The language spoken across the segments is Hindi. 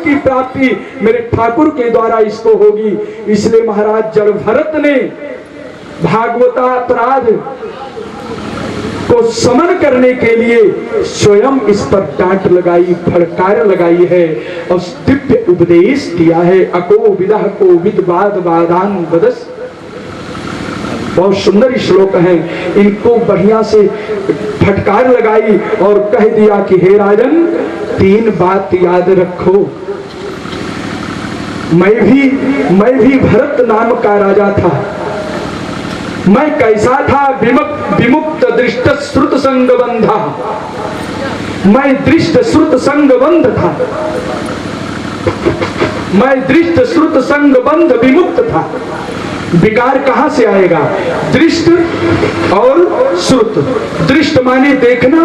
की प्राप्ति मेरे ठाकुर के द्वारा इसको होगी। इसलिए महाराज जड़ भरत ने भागवतापराध को समन करने के लिए स्वयं इस पर डांट लगाई, फटकार लगाई है और दिव्य उपदेश दिया है। अको विदह को विद वाद वादान वदस। बहुत सुंदर श्लोक है, इनको बढ़िया से फटकार लगाई और कह दिया कि हे राजन, 3 बात याद रखो। मैं भी भरत नाम का राजा था। मैं कैसा था? विमुक्त दृष्ट श्रुत संग बंधा। मैं दृष्ट श्रुत संग बंध था। मैं दृष्ट श्रुत संग बंध विमुक्त था। विकार कहां से आएगा? दृष्ट और श्रुत। दृष्ट माने देखना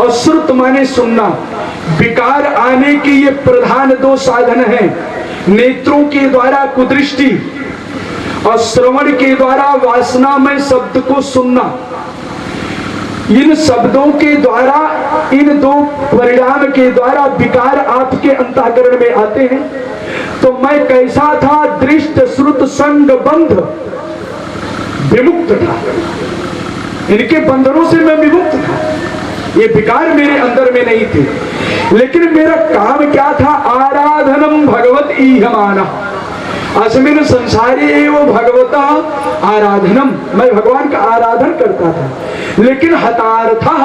और श्रुत माने सुनना। विकार आने के ये प्रधान 2 साधन हैं। नेत्रों के द्वारा कुदृष्टि और श्रवण के द्वारा वासनामय शब्द को सुनना। इन शब्दों के द्वारा, इन 2 परिणाम के द्वारा विकार आपके अंतःकरण में आते हैं। तो मैं कैसा था? दृष्ट श्रुत संग बंध विमुक्त था। इनके बंधनों से मैं विमुक्त था। ये विकार मेरे अंदर में नहीं थे। लेकिन मेरा काम क्या था? आराधनम भगवत ईहमाना। अस्मिन् संसारे एव भगवता आराधनम। मैं भगवान का आराधन करता था। लेकिन हतार्थः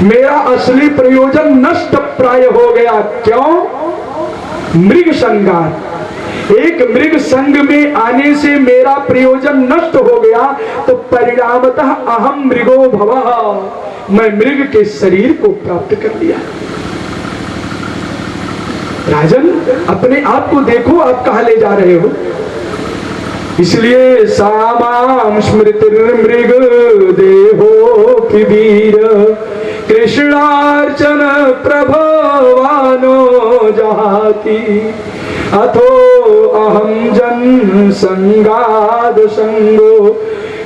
मेरा असली प्रयोजन नष्ट प्राय हो गया। क्यों? मृग संगार। एक मृग संग में आने से मेरा प्रयोजन नष्ट हो गया। तो परिणामतः अहम मृगो भवः। मैं मृग के शरीर को प्राप्त कर लिया। राजन, अपने आप को देखो, आप कहां ले जा रहे हो। इसलिए सामाम स्मृतिर्मृग देहो वीर कृष्णार्चन प्रभवानो जहाति अथो अहम जन संगाद संगो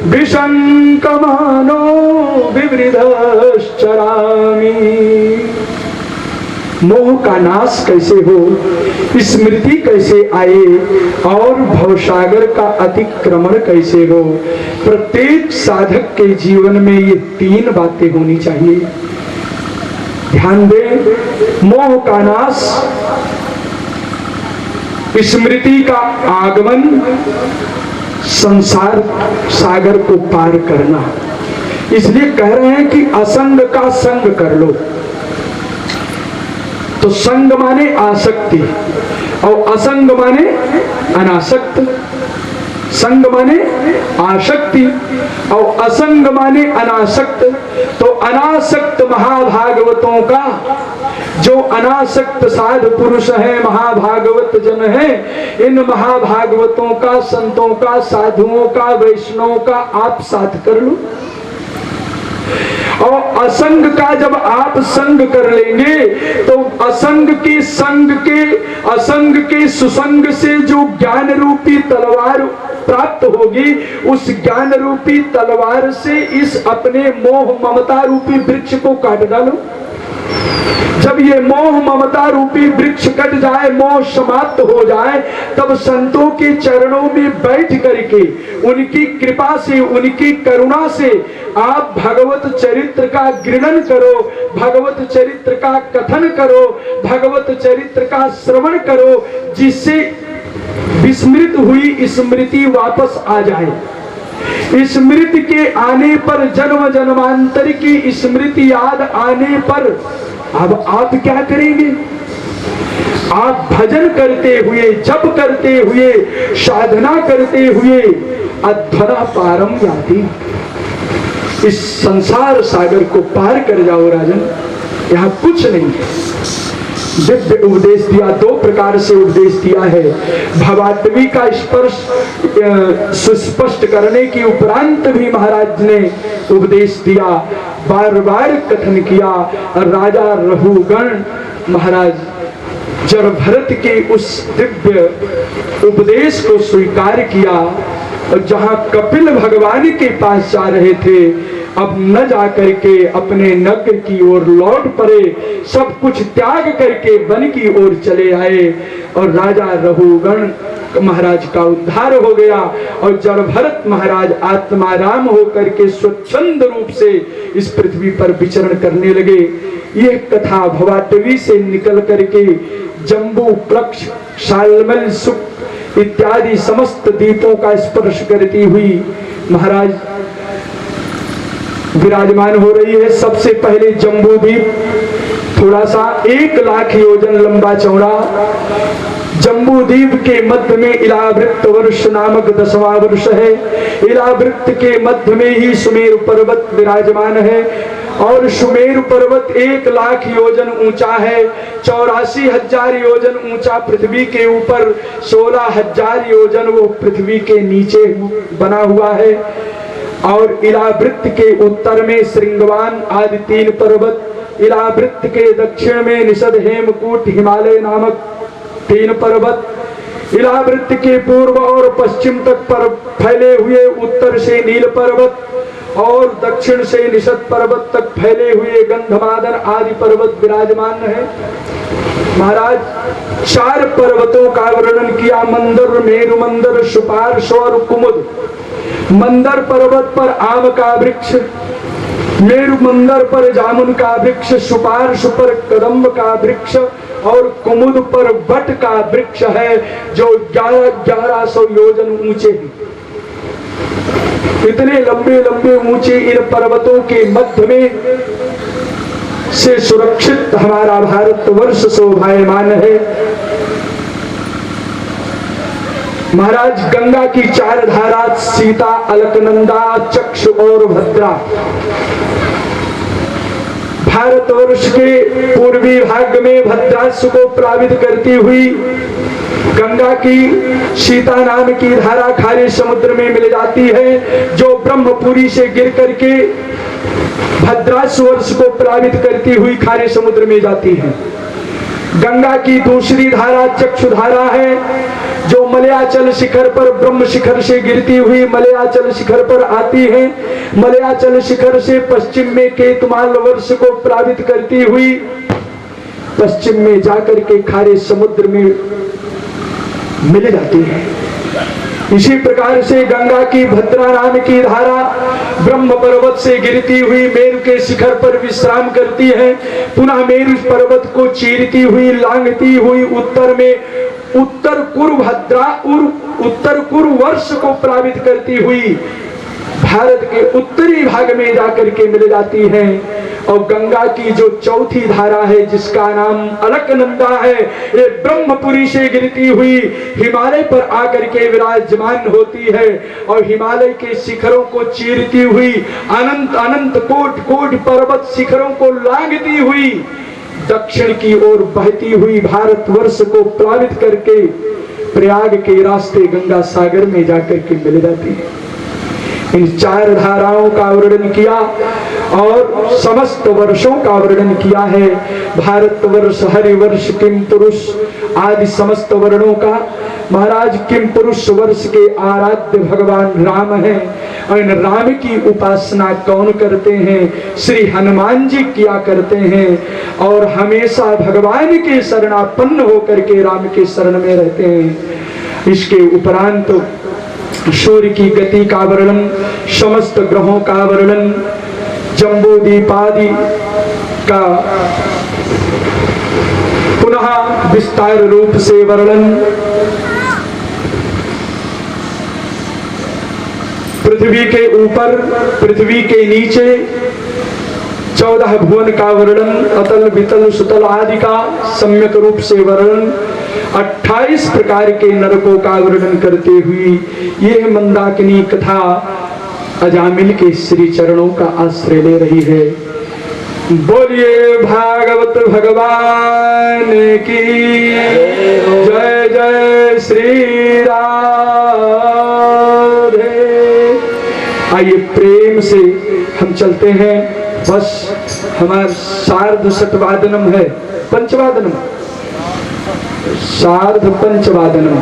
विशंकमानो विवृधश्चरामि। मोह का नाश कैसे हो, स्मृति कैसे आए और भवसागर का अतिक्रमण कैसे हो। प्रत्येक साधक के जीवन में ये 3 बातें होनी चाहिए। ध्यान दें, मोह का नाश, स्मृति का आगमन, संसार सागर को पार करना। इसलिए कह रहे हैं कि असंग का संग कर लो। तो संग माने आसक्ति और असंग माने अनासक्त। संग माने आसक्ति और असंग माने अनासक्त। तो अनासक्त महाभागवतों का, जो अनासक्त साधु पुरुष है, महाभागवत जन है, इन महाभागवतों का, संतों का, साधुओं का, वैष्णवों का आप साथ कर लो। और असंग का जब आप संग कर लेंगे तो असंग के सुसंग से जो ज्ञान रूपी तलवार प्राप्त होगी, उस ज्ञान रूपी तलवार से इस अपने मोह ममता रूपी वृक्ष को काट डालो। जब ये मोह ममता रूपी वृक्ष कट जाए, मोह समाप्त हो जाए, तब संतों के चरणों में बैठ करके उनकी कृपा से, उनकी करुणा से आप भगवत चरित्र का गिरणन करो, भगवत चरित्र का कथन करो, भगवत चरित्र का श्रवण करो, जिससे विस्मृत हुई स्मृति वापस आ जाए। स्मृति के आने पर, जन्म जन्मांतर की स्मृति याद आने पर अब आप क्या करेंगे? आप भजन करते हुए, जप करते हुए, साधना करते हुए अध्वरा पारम याति, इस संसार सागर को पार कर जाओ। राजन, यहाँ कुछ नहीं है। दिव्य उपदेश दिया, 2 प्रकार से उपदेश दिया है। भवात्मी का स्पर्श सुस्पष्ट करने के उपरांत भी महाराज ने उपदेश दिया, बार बार कथन किया। और राजा रघुगण महाराज जड़ भरत के उस दिव्य उपदेश को स्वीकार किया। और जहां कपिल भगवान के पास जा रहे थे, अब न जा करके अपने नगर की ओर लौट पड़े, सब कुछ त्याग करके वन की ओर चले आए और राजा रघुगण महाराज का उद्धार हो गया। और जड़ भरत महाराज आत्माराम होकर के स्वच्छंद रूप से इस पृथ्वी पर विचरण करने लगे। यह कथा भवाटवी से निकल करके जम्बू, प्लक्ष, शालमल, सुख इत्यादि समस्त द्वीपों का स्पर्श करती हुई महाराज विराजमान हो रही है। सबसे पहले जम्बू द्वीप थोड़ा सा 1 लाख योजन लंबा चौड़ा, जम्बू द्वीप के मध्य में इलावृत्त वर्ष नामक 10वां वर्ष है। इलावृत्त के मध्य में ही सुमेरु पर्वत विराजमान है और सुमेरु पर्वत 1 लाख योजन ऊंचा है। 84,000 योजन ऊंचा पृथ्वी के ऊपर, 16,000 योजन वो पृथ्वी के नीचे बना हुआ है। और इलावृत्त के उत्तर में श्रृंगवान आदि 3 पर्वत, इलावृत्त के दक्षिण में निषद, हेमकूट, हिमालय नामक 3 पर्वत, इलावृत्त के पूर्व और पश्चिम तक पर फैले हुए उत्तर से नील पर्वत और दक्षिण से निषद पर्वत तक फैले हुए गंधमादन आदि पर्वत विराजमान है। महाराज 4 पर्वतों का वर्णन किया, मंदर, मेरु मंदर, सुपार्श और कुमुद। मंदर पर्वत पर आम का वृक्ष, मेरु मंदर पर जामुन का वृक्ष, सुपार्श पर कदम्ब का वृक्ष और कुमुद पर बट का वृक्ष है जो 1100 योजन ऊंचे हैं। इतने लंबे लंबे ऊंचे इन पर्वतों के मध्य में से सुरक्षित हमारा भारतवर्ष शोभायमान है। महाराज गंगा की 4 धारा, सीता, अलकनंदा, चक्षु और भद्रा, भारतवर्ष के पूर्वी भाग में भद्रास्व को प्लावित करती हुई गंगा की सीता नाम की धारा खारे समुद्र में मिल जाती है, जो ब्रह्मपुरी से गिर करके भद्रास्वर्ष को प्लावित करती हुई खारे समुद्र में जाती है। गंगा की दूसरी धारा चक्षु धारा है, जो मलयाचल शिखर पर ब्रह्म शिखर से गिरती हुई मलयाचल शिखर पर आती है। मलयाचल शिखर से पश्चिम में केतुमाल वर्ष को प्लावित करती हुई पश्चिम में जाकर के खारे समुद्र में मिल जाती है। इसी प्रकार से गंगा की भद्रा नाम की धारा ब्रह्म पर्वत से गिरती हुई मेरु के शिखर पर विश्राम करती है, पुनः मेरु पर्वत को चीरती हुई लांघती हुई उत्तर में उत्तर कुरु भद्रा उत्तर कुरु वर्ष को प्लावित करती हुई भारत के उत्तरी भाग में जाकर के मिल जाती है। और गंगा की जो चौथी धारा है जिसका नाम अलकनंदा है, ये ब्रह्मपुरी से गिरती हुई हिमालय पर आकर के विराजमान होती है और हिमालय के शिखरों को चीरती हुई अनंत अनंत कोट कोट पर्वत शिखरों को लांघती हुई दक्षिण की ओर बहती हुई भारतवर्ष को प्लावित करके प्रयाग के रास्ते गंगा सागर में जाकर के मिल जाती है। इन 4 धाराओं का वर्णन किया और समस्त वर्षों का वर्णन किया है। भारतवर्ष, हरिवर्ष, किम पुरुष आदि समस्त वर्णों का। महाराज किम पुरुष वर्ष के आराध्य भगवान राम हैं और इन राम की उपासना कौन करते हैं? श्री हनुमान जी किया करते हैं और हमेशा भगवान के शरणापन्न होकर के राम के शरण में रहते हैं। इसके उपरांत सूर्य की गति का वर्णन, समस्त ग्रहों का वर्णन, जम्बू द्वीपादि का पुनः विस्तार रूप से वर्णन, पृथ्वी के ऊपर पृथ्वी के नीचे 14 भुवन का वर्णन, अतल वितल सुतल आदि का सम्यक रूप से वर्णन, 28 प्रकार के नरकों का वर्णन करते हुए यह मंदाकिनी कथा अजामिल के श्री चरणों का आश्रय ले रही है। बोलिए भागवत भगवान की जय। जय श्री राधे। आइए प्रेम से हम चलते हैं। बस हमारा सार्ध शतवादनम है, पंचवादनम, सार्ध पंचवादनम।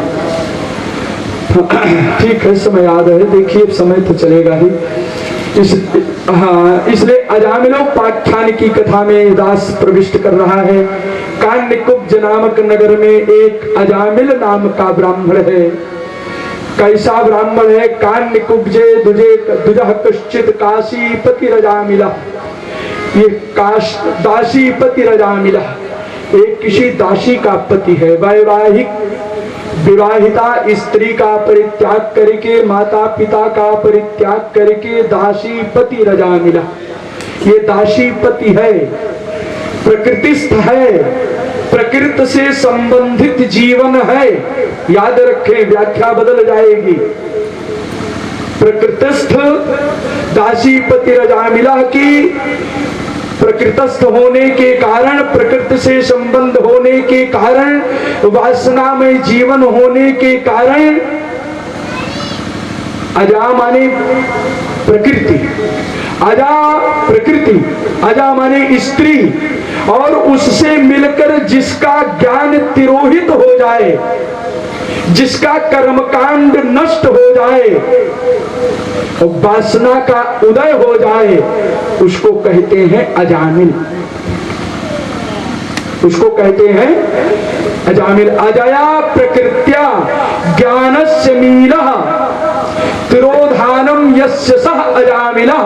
ठीक है, समय याद है। देखिए समय तो चलेगा ही। इसलिए अजामिलोपाख्यान की कथा में दास प्रविष्ट कर रहा है। कान्यकुब्ज नामक नगर में एक अजामिल नाम का ब्राह्मण है। कैसा ब्राह्मण है? कान्यकुब्जे दुजह कश्चित काशीपति रजामिला। ये दासीपति रजामिला एक किसी दासी का पति है। विवाहिता स्त्री का परित्याग करके, माता पिता का परित्याग करके दासी पति रजा मिला। ये दासी पति है, प्रकृतिस्थ है, प्रकृति से संबंधित जीवन है। याद रखें, व्याख्या बदल जाएगी। प्रकृतिस्थ दासी पति रजा मिला की प्रकृतस्थ होने के कारण, प्रकृति से संबंध होने के कारण, वासना में जीवन होने के कारण, अजा माने प्रकृति, अजा प्रकृति, अजा माने स्त्री, और उससे मिलकर जिसका ज्ञान तिरोहित हो जाए, जिसका कर्मकांड नष्ट हो जाए, वासना का उदय हो जाए, उसको कहते हैं अजामिल। उसको कहते हैं अजामिल। अजया प्रकृत्या ज्ञानस्य मीलः तिरोधानम यस्य सह अजामिलः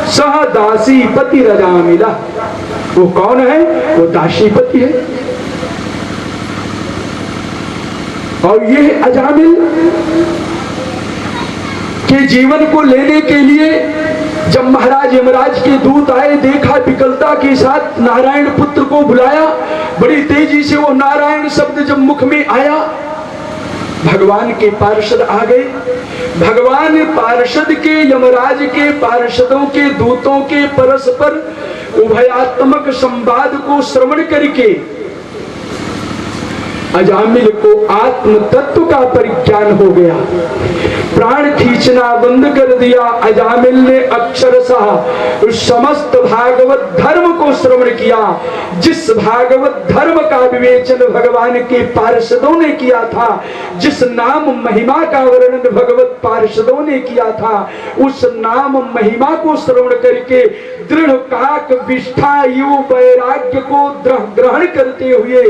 सह दासीपति रजामिलः। वो कौन है? वो दासीपति है। और ये अजामिल के जीवन को लेने के लिए जब महाराज यमराज के दूत आए, देखा विकलता के साथ नारायण पुत्र को बुलाया, बड़ी तेजी से वो नारायण शब्द जब मुख में आया, भगवान के पार्षद आ गए। भगवान पार्षद के, यमराज के पार्षदों के, दूतों के परस्पर उभयात्मक संवाद को श्रवण करके अजामिल को आत्म तत्व का परिज्ञान हो गया। प्राण खींचना बंद कर दिया। अजामिल ने अक्षरशः उस समस्त भागवत धर्म को श्रवण किया। जिस भागवत धर्म का विवेचन भगवान के पार्षदों ने किया था, जिस नाम महिमा का वर्णन भगवत पार्षदों ने किया था, उस नाम महिमा को श्रवण करके दृढ़ काक विष्ठा युव वैराग्य को ग्रहण करते हुए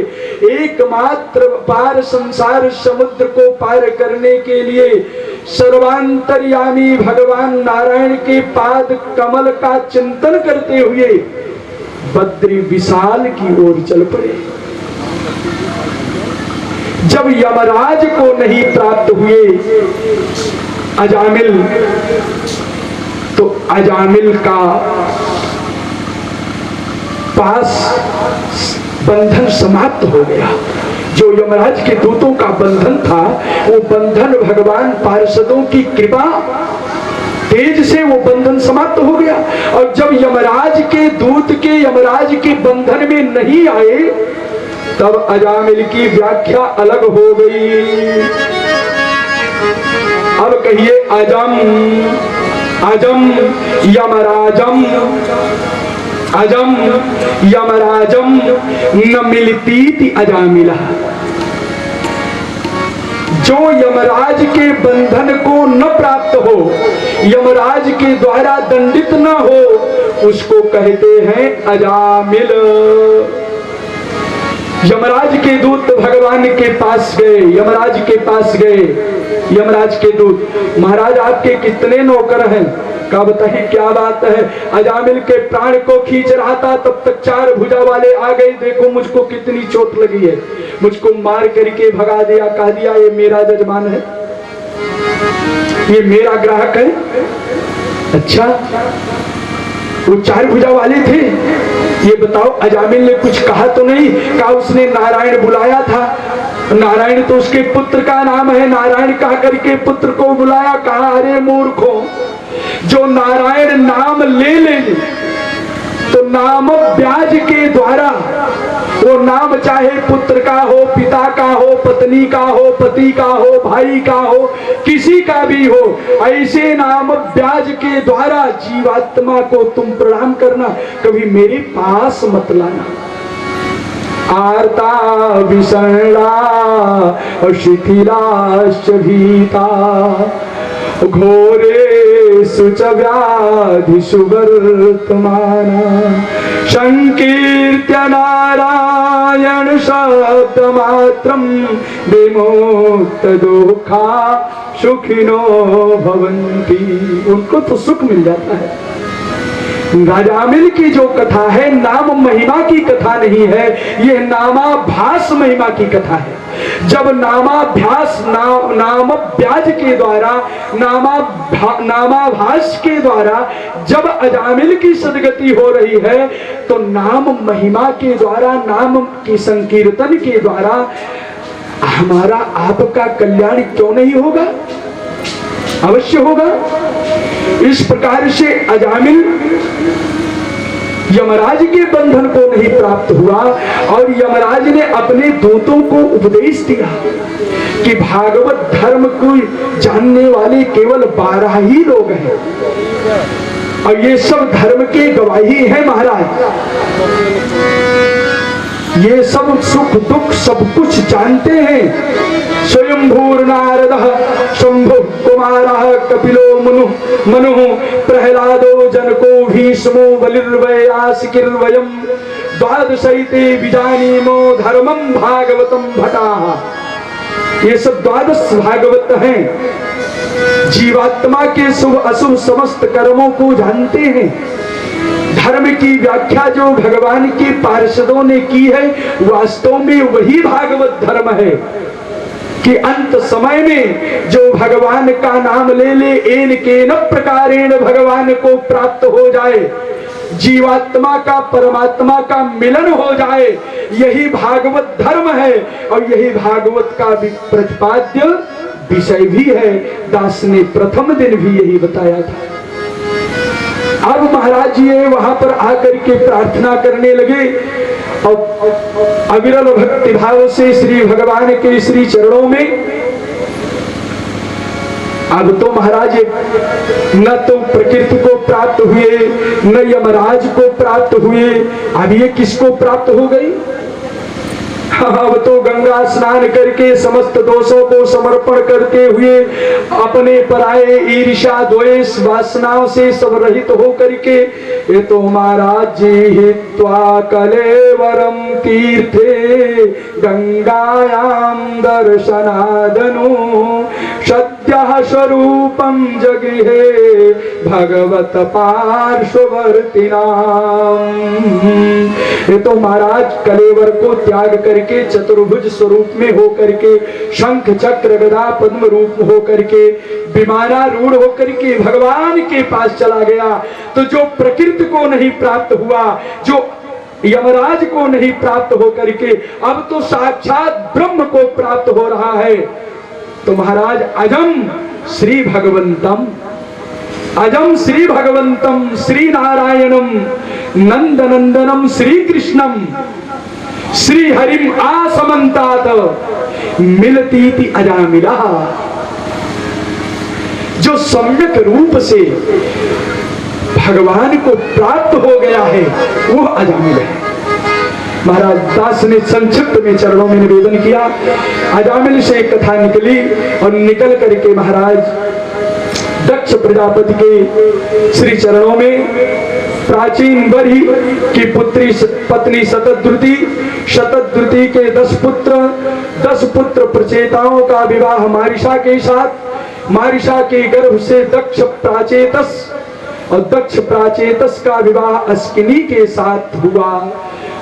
एकमात्र पार संसार समुद्र को पार करने के लिए सर्वांतर्यामी भगवान नारायण के पाद कमल का चिंतन करते हुए बद्री विशाल की ओर चल पड़े। जब यमराज को नहीं प्राप्त हुए अजामिल, तो अजामिल का पास बंधन समाप्त हो गया। जो यमराज के दूतों का बंधन था, वो बंधन भगवान पार्षदों की कृपा तेज से वो बंधन समाप्त हो गया। और जब यमराज के दूत के यमराज के बंधन में नहीं आए, तब अजामिल की व्याख्या अलग हो गई। अब कहिए अजम अजम यमराजम, अजम यमराजम न मिलती अजामिला। जो यमराज के बंधन को न प्राप्त हो, यमराज के द्वारा दंडित न हो, उसको कहते हैं अजामिल। यमराज के दूत भगवान के पास गए, यमराज के पास गए। यमराज के दूत, महाराज आपके कितने नौकर हैं? का बताइए क्या बात है? अजामिल के प्राण को खींच रहा था, तब तक चार भुजा वाले आ गए। देखो मुझको कितनी चोट लगी है, मुझको मार करके भगा दिया। कह दिया ये मेरा जजमान है, ये मेरा ग्राहक है। अच्छा, वो चार भुजा वाले थे। ये बताओ अजामिल ने कुछ कहा तो नहीं? कहा उसने नारायण बुलाया था, नारायण तो उसके पुत्र का नाम है, नारायण कह करके पुत्र को बुलाया। कहा अरे मूर्खों, जो नारायण नाम ले ले तो नाम ब्याज के द्वारा, वो नाम चाहे पुत्र का हो, पिता का हो, पत्नी का हो, पति का हो, भाई का हो, किसी का भी हो, ऐसे नाम ब्याज के द्वारा जीवात्मा को तुम प्रणाम करना, कभी मेरे पास मत लाना। आर्ता विषणा शिथिलाश्च भीता घोरे रोगेषु च व्याधिषु वर्तमाना संकीर्त्य नारायण शब्दमात्रं विमुक्त दुःखा सुखिनो भवन्ति। उनको तो सुख मिल जाता है। राजामिल की जो कथा है नाम महिमा की कथा नहीं है, यह नामाभास महिमा की कथा है। जब नामाभ्यास नामाभ्यास के द्वारा नामाभास के द्वारा जब अजामिल की सदगति हो रही है, तो नाम महिमा के द्वारा, नाम की संकीर्तन के द्वारा हमारा आपका कल्याण क्यों नहीं होगा? अवश्य होगा। इस प्रकार से अजामिल यमराज के बंधन को नहीं प्राप्त हुआ और यमराज ने अपने दूतों को उपदेश दिया कि भागवत धर्म को जानने वाले केवल 12 ही लोग हैं और ये सब धर्म के गवाही हैं महाराज। ये सब सुख दुख सब कुछ जानते हैं। स्वयंभूर नारद शंभु कुमार कपिलो मनु प्रहलादो जनको भीष्मो बलिर्वयासिकिर्वयं द्वादशैते विजानीमो धर्मं भागवतं भटाः। ये सब 12 भागवत हैं। जीवात्मा के शुभ अशुभ समस्त कर्मों को जानते हैं। धर्म की व्याख्या जो भगवान के पार्षदों ने की है, वास्तव में वही भागवत धर्म है कि अंत समय में जो भगवान का नाम ले ले एन केन प्रकारेण भगवान को प्राप्त हो जाए, जीवात्मा का परमात्मा का मिलन हो जाए, यही भागवत धर्म है और यही भागवत का प्रतिपाद्य विषय भी है। दास ने प्रथम दिन भी यही बताया था। अब महाराज जी वहां पर आकर के प्रार्थना करने लगे और अविरल भक्ति भाव से श्री भगवान के श्री चरणों में। अब तो महाराज न तो प्रकृति को प्राप्त हुए न यमराज को प्राप्त हुए, अब ये किसको प्राप्त हो गई? अब तो गंगा स्नान करके समस्त दोषों को समर्पण करते हुए अपने पराये ईर्ष्या द्वेष वासनाओं से सब रहित हो करके ये तो महाराज जी हित्वा कलेवरम तीर्थे गंगायाम दर्शनादनु सद्यः स्वरूपम जगृहे भगवत पार्श्ववर्तिनाम। ये तो महाराज कलेवर को त्याग करके चतुर्भुज स्वरूप में हो करके शंख चक्र गदा पद्म रूप हो करके विमानारूढ़ होकर के भगवान के पास चला गया। तो जो प्रकृति को नहीं प्राप्त हुआ, जो यमराज को नहीं प्राप्त हो करके अब तो साक्षात ब्रह्म को प्राप्त हो रहा है। तो महाराज अजम श्री भगवंतम, अजम श्री भगवंतम श्री नारायणम नंदनंदनम श्री कृष्णम श्री हरिम आसमंतात मिलती अजामिला। जो सम्यक रूप से भगवान को प्राप्त हो गया है वो अजामिल है। महाराज दास ने संक्षिप्त में चरणों में निवेदन किया। अजामिल से एक कथा निकली और निकल करके महाराज दक्ष प्रजापति के श्री चरणों में प्राचीन बरी की पुत्री पत्नी शतद्रुति के 10 पुत्र प्रचेताओं का विवाह मारिशा के साथ, मारिशा के गर्भ से दक्ष प्राचेतस और दक्ष प्राचेतस का विवाह अस्किनी के साथ हुआ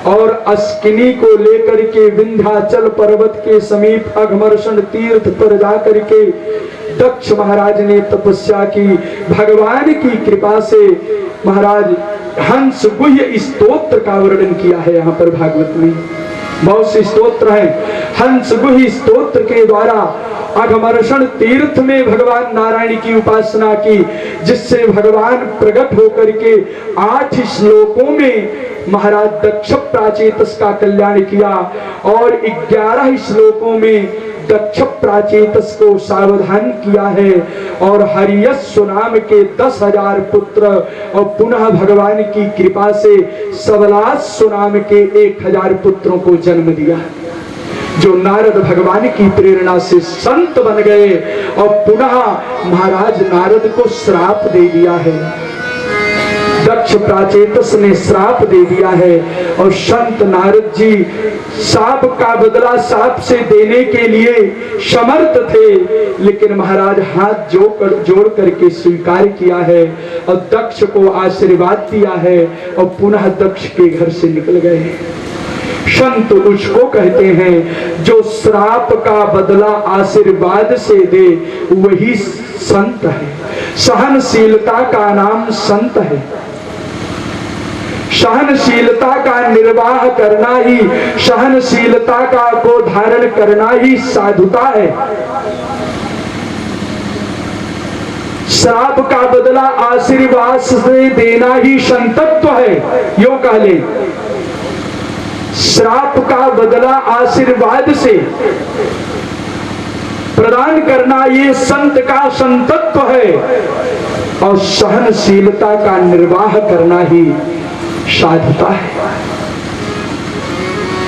और अस्किनी को लेकर के विंध्याचल पर्वत के समीप अघमर्षण तीर्थ पर जाकर के दक्ष महाराज ने तपस्या की। भगवान की कृपा से महाराज हंस गुह्य स्तोत्र का वर्णन किया है। यहाँ पर भागवत में बहुत से स्तोत्र हैं। हंस गुह्य स्तोत्र के द्वारा अघमर्षण तीर्थ में भगवान नारायण की उपासना की, जिससे भगवान प्रकट होकर के 8 श्लोकों में महाराज दक्ष प्राचेतस का कल्याण किया और 11 श्लोकों में दक्ष प्राचेतस को सावधान किया है और हरियस्व नाम के 10,000 पुत्र और पुनः भगवान की कृपा से सबलास्व नाम के 1,000 पुत्रों को जन्म दिया, जो नारद भगवान की प्रेरणा से संत बन गए और पुनः महाराज नारद को श्राप दे दिया है। दक्ष प्राचेतस ने श्राप दे दिया है और संत नारद जी साप का बदला साप से देने के लिए समर्थ थे, लेकिन महाराज हाथ जोड़ करके स्वीकार किया है और दक्ष को आशीर्वाद दिया है और पुनः दक्ष के घर से निकल गए। संत उसको कहते हैं जो श्राप का बदला आशीर्वाद से दे, वही संत है। सहनशीलता का नाम संत है। सहनशीलता का निर्वाह करना ही, सहनशीलता का को धारण करना ही साधुता है। श्राप का बदला आशीर्वाद से देना ही संतत्व है। यो कह ले, श्राप का बदला आशीर्वाद से प्रदान करना ये संत का संतत्व है और सहनशीलता का निर्वाह करना ही साधुता है।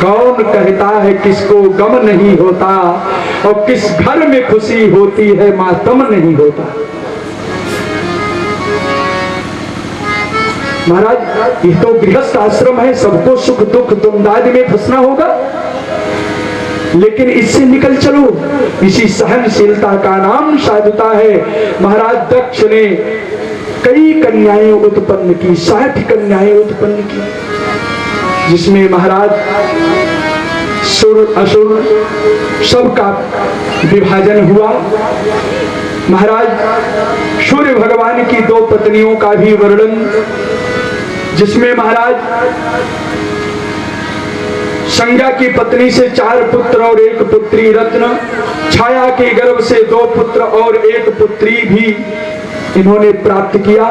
कौन कहता है किसको गम नहीं होता और किस घर में खुशी होती है मातम नहीं होता। महाराज ये तो गृहस्थ आश्रम है, सबको सुख दुख द्वंद्वादि में फंसना होगा, लेकिन इससे निकल चलो। इसी सहनशीलता का नाम साधुता है। महाराज दक्ष ने कई कन्याएं उत्पन्न की, 60 कन्याएं उत्पन्न की, जिसमें महाराज सुर असुर सबका विभाजन हुआ। महाराज सूर्य भगवान की 2 पत्नियों का भी वर्णन, जिसमें महाराज संज्ञा की पत्नी से 4 पुत्र और 1 पुत्री रत्न, छाया के गर्भ से 2 पुत्र और 1 पुत्री भी इन्होंने प्राप्त किया।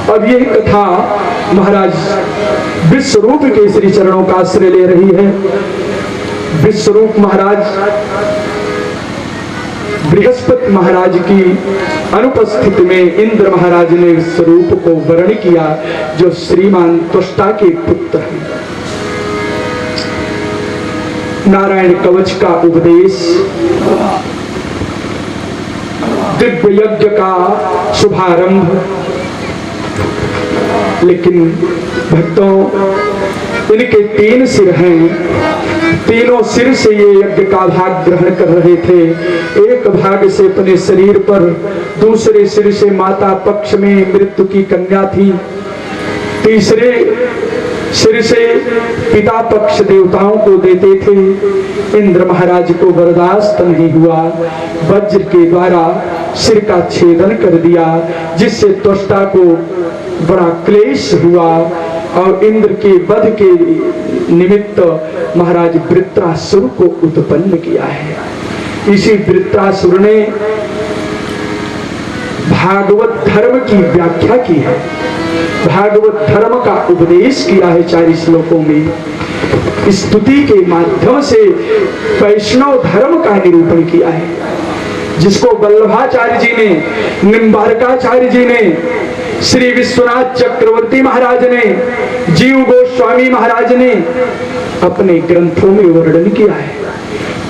अब यह कथा महाराज विश्वरूप के श्री चरणों का आश्रय ले रही है। विश्वरूप महाराज बृहस्पति महाराज की अनुपस्थिति में इंद्र महाराज ने स्वरूप को वर्ण किया, जो श्रीमान त्वष्टा के पुत्र हैं। नारायण कवच का उपदेश, दिव्य यज्ञ का शुभारंभ। लेकिन भक्तों, इनके 3 सिर हैं, तीनों सिर से ये यज्ञ का भाग ग्रहण कर रहे थे। एक भाग से अपने शरीर पर, दूसरे सिर से माता पक्ष में मृत्यु की कन्या थी, तीसरे सिर से पिता पक्ष देवताओं को देते थे। इंद्र महाराज को बर्दाश्त नहीं हुआ, वज्र के द्वारा सिर का छेदन कर दिया, जिससे त्वष्टा को बड़ा क्लेश हुआ और इंद्र के वध के निमित्त महाराज वृत्रासुर को उत्पन्न किया है। इसी वृत्रासुर ने भागवत धर्म की व्याख्या की है, भागवत धर्म का उपदेश किया है 4 श्लोकों में। स्तुति के माध्यम से वैष्णव धर्म का निरूपण किया है, जिसको वल्लभाचार्य जी ने, निम्बारकाचार्य जी ने, श्री विश्वनाथ चक्रवर्ती महाराज ने, जीव गोस्वामी महाराज ने अपने ग्रंथों में वर्णन किया है।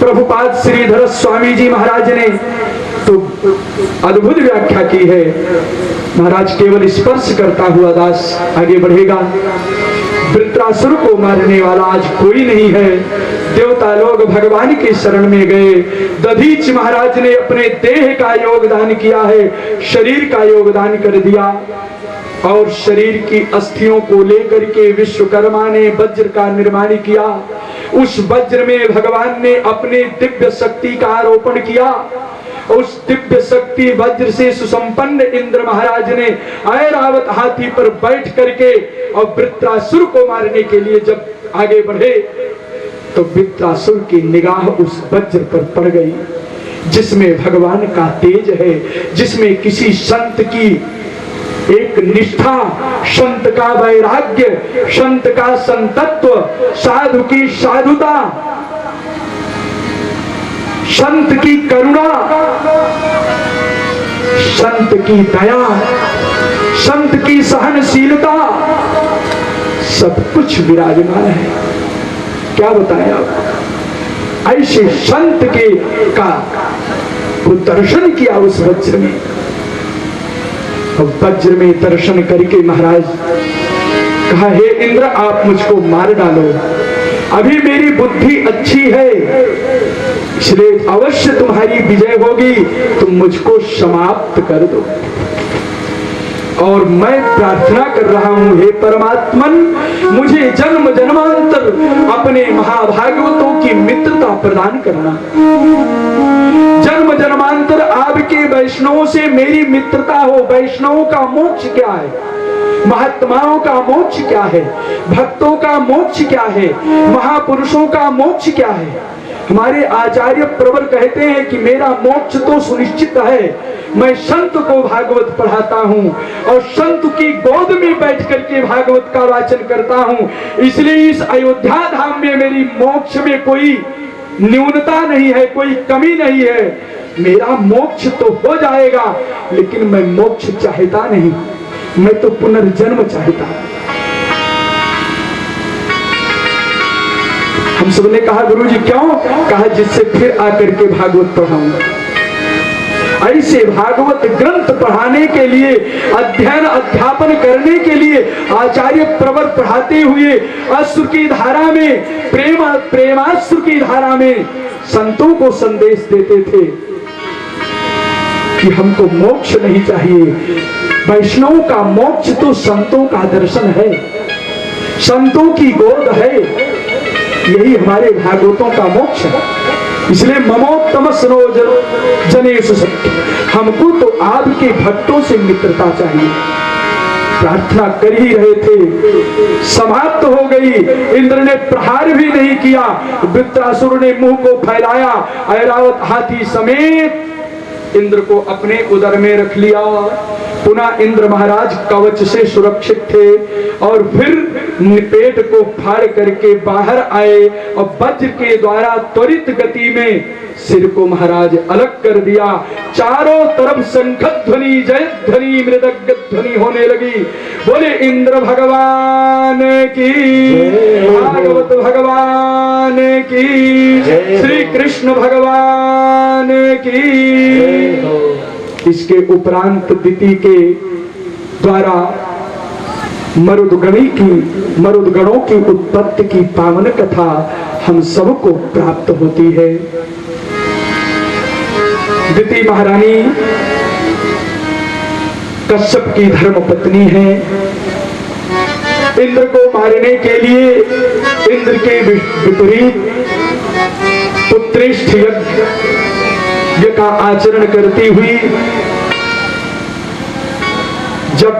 प्रभुपाद श्रीधर स्वामी जी महाराज ने तो अद्भुत व्याख्या की है। महाराज केवल स्पर्श करता हुआ दास आगे बढ़ेगा। वृत्रासुर को मारने वाला आज कोई नहीं है। देवता लोग भगवान की शरण में गए। दधीच महाराज ने अपने देह का योगदान किया है, शरीर का योगदान कर दिया और शरीर की अस्थियों को लेकर के विश्वकर्मा ने वज्र का निर्माण किया। उस वज्र में भगवान ने अपने दिव्य शक्ति का आरोपण किया। उस दिव्य शक्ति वज्र से सुसंपन्न इंद्र महाराज ने ऐरावत हाथी पर बैठ करके और वृत्रासुर को मारने के लिए जब आगे बढ़े तो वृत्रासुर की निगाह उस वज्र पर पड़ गई, जिसमें भगवान का तेज है, जिसमें किसी संत की एक निष्ठा, संत का वैराग्य, संत का संतत्व, साधु की साधुता, संत की करुणा, संत की दया, संत की सहनशीलता, सब कुछ विराजमान है। क्या बताएं आप? ऐसे संत के का वो दर्शन किया उस वज्र में। और वज्र में दर्शन करके महाराज कहा, हे इंद्र आप मुझको मार डालो, अभी मेरी बुद्धि अच्छी है, इसलिए अवश्य तुम्हारी विजय होगी, तुम मुझको समाप्त कर दो। और मैं प्रार्थना कर रहा हूं, हे परमात्मन मुझे जन्म जन्मांतर अपने महाभागवतों की मित्रता प्रदान करना। जन्म जन्मांतर आपके वैष्णवों से मेरी मित्रता हो। वैष्णवों का मोक्ष क्या है, महात्माओं का मोक्ष क्या है, भक्तों का मोक्ष क्या है, महापुरुषों का मोक्ष क्या है। हमारे आचार्य प्रवर कहते हैं कि मेरा मोक्ष तो सुनिश्चित है। मैं संत को भागवत पढ़ाता हूँ और संत की गोद में बैठ करके भागवत का वाचन करता हूँ, इसलिए इस अयोध्या धाम में मेरी मोक्ष में कोई न्यूनता नहीं है, कोई कमी नहीं है। मेरा मोक्ष तो हो जाएगा, लेकिन मैं मोक्ष चाहता नहीं, मैं तो पुनर्जन्म चाहता हूं। हम सबने कहा गुरुजी क्यों? कहा जिससे फिर आकर के भागवत पढ़ाऊंगा। ऐसे भागवत ग्रंथ पढ़ाने के लिए, अध्ययन अध्यापन करने के लिए आचार्य प्रवर पढ़ाते हुए अश्रु की धारा में, प्रेमाश्रु की धारा में संतों को संदेश देते थे कि हमको मोक्ष नहीं चाहिए। वैष्णव का मोक्ष तो संतों का दर्शन है, संतों की गोद है, यही हमारे भागवतों का मोक्ष है। इसलिए ममोत्तम स्नो जनेषु सत्य, हमको तो आपके भक्तों से मित्रता चाहिए। प्रार्थना कर ही रहे थे, समाप्त हो गई। इंद्र ने प्रहार भी नहीं किया, वृत्रासुर ने मुंह को फैलाया, ऐरावत हाथी समेत इंद्र को अपने उदर में रख लिया। पुनः इंद्र महाराज कवच से सुरक्षित थे और फिर पेट को फाड़ करके बाहर आए और वज्र के द्वारा त्वरित गति में सिर को महाराज अलग कर दिया। चारों तरफ शंख ध्वनि, जय ध्वनि, मृदंग ध्वनि होने लगी। बोले इंद्र भगवान की, भागवत भगवान की, श्री कृष्ण भगवान की। इसके उपरांत दिति के द्वारा मरुदगणों की उत्पत्ति की पावन कथा हम सबको प्राप्त होती है। दिति महारानी कश्यप की धर्म पत्नी है। इंद्र को मारने के लिए इंद्र के विपरीत पुत्रेष्ठ यज्ञ का आचरण करती हुई जब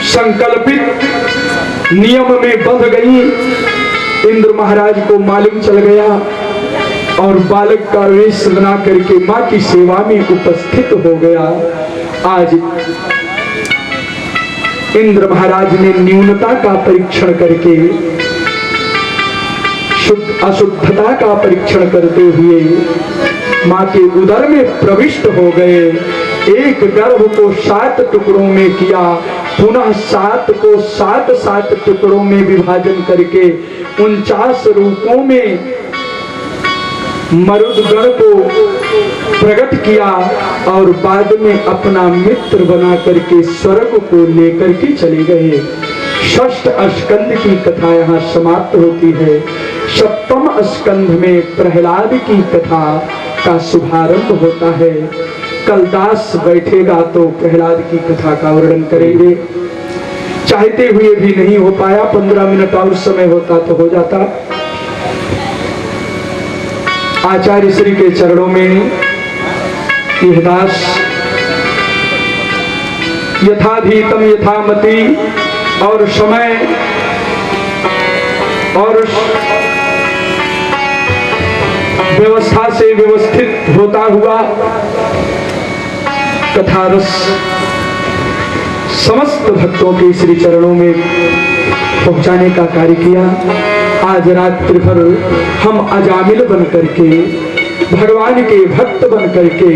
संकल्पित नियम में बंध गई, इंद्र महाराज को मालूम चल गया और बालक का वेश बना करके मां की सेवा में उपस्थित हो गया। आज इंद्र महाराज ने न्यूनता का परीक्षण करके, अशुद्धता का परीक्षण करते हुए मां के उदर में प्रविष्ट हो गए। एक गर्भ को 7 टुकड़ों में किया, पुनः 7 को 7 टुकड़ों में विभाजन करके 49 रूपों में मरुदगण को प्रकट किया और बाद में अपना मित्र बना करके स्वर्ग को लेकर के चले गए। षष्ठ स्कंध की कथा यहाँ समाप्त होती है। सप्तम स्कंध में प्रहलाद की कथा का शुभारंभ होता है। कल दास बैठेगा तो प्रहलाद की कथा का वर्णन करेंगे। चाहते हुए भी नहीं हो पाया, 15 मिनट और समय होता तो हो जाता। आचार्य श्री के चरणों में यह दास यथाधीतम यथामति और समय और व्यवस्था से व्यवस्थित होता हुआ कथारस समस्त भक्तों के श्री चरणों में पहुंचाने का कार्य किया। आज रात्रि भर हम अजामिल बन करके, भगवान के भक्त बन करके,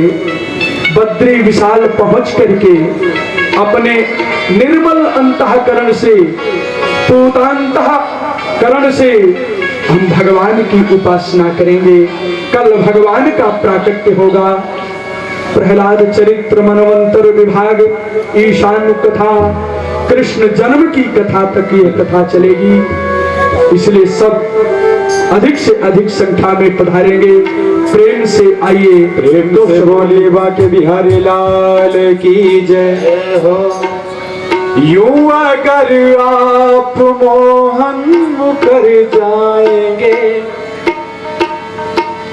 बद्री विशाल पहुंच करके अपने निर्मल अंतःकरण से, पूतांतःकरण से हम भगवान की उपासना करेंगे। कल भगवान का प्राकट्य होगा। प्रहलाद चरित्र, मनवंतर विभाग, ईशान कथा, कृष्ण जन्म की कथा तक ये कथा चलेगी। इसलिए सब अधिक से अधिक संख्या में पधारेंगे। प्रेम से आइए, प्रेम से बोले बाके बिहारी लाल की जय हो। यूं अगर आप मोहन मुकर जाएंगे,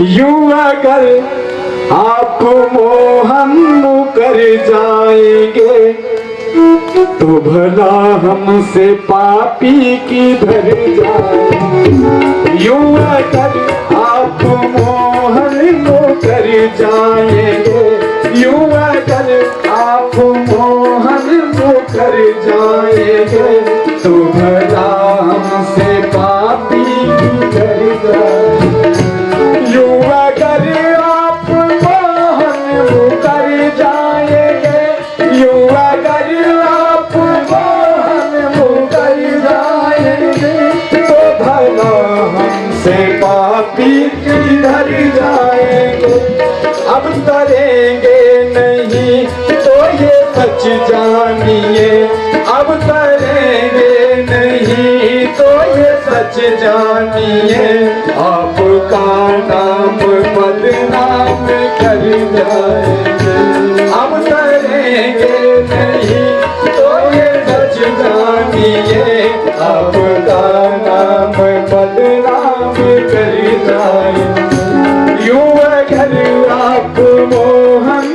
यूं अगर आप मोहन मुकर जाएंगे, तो भला हमसे पापी किधर जाए। यूं अगर आप मोहन मुकर जाएंगे, यूं अगर आप मोहन मुकर जाएंगे, तो भला हमसे पापी किधर जाए। यूं अगर आप मोहन मुकर जाएंगे, यूं अगर आप मोहन मुकर जाएंगे, तो भला हमसे पापी किधर जाएंगे। अब तरेंगे नहीं तो ये सच जानिए, अब तरेंगे नहीं तो ये सच जानिए। आपका नाम बदनाम कर जाएंगे, अब तरेंगे नहीं तो ये सच जानिए। आपका नाम बदनाम कर जाएंगे। यूं अगर आप मोहन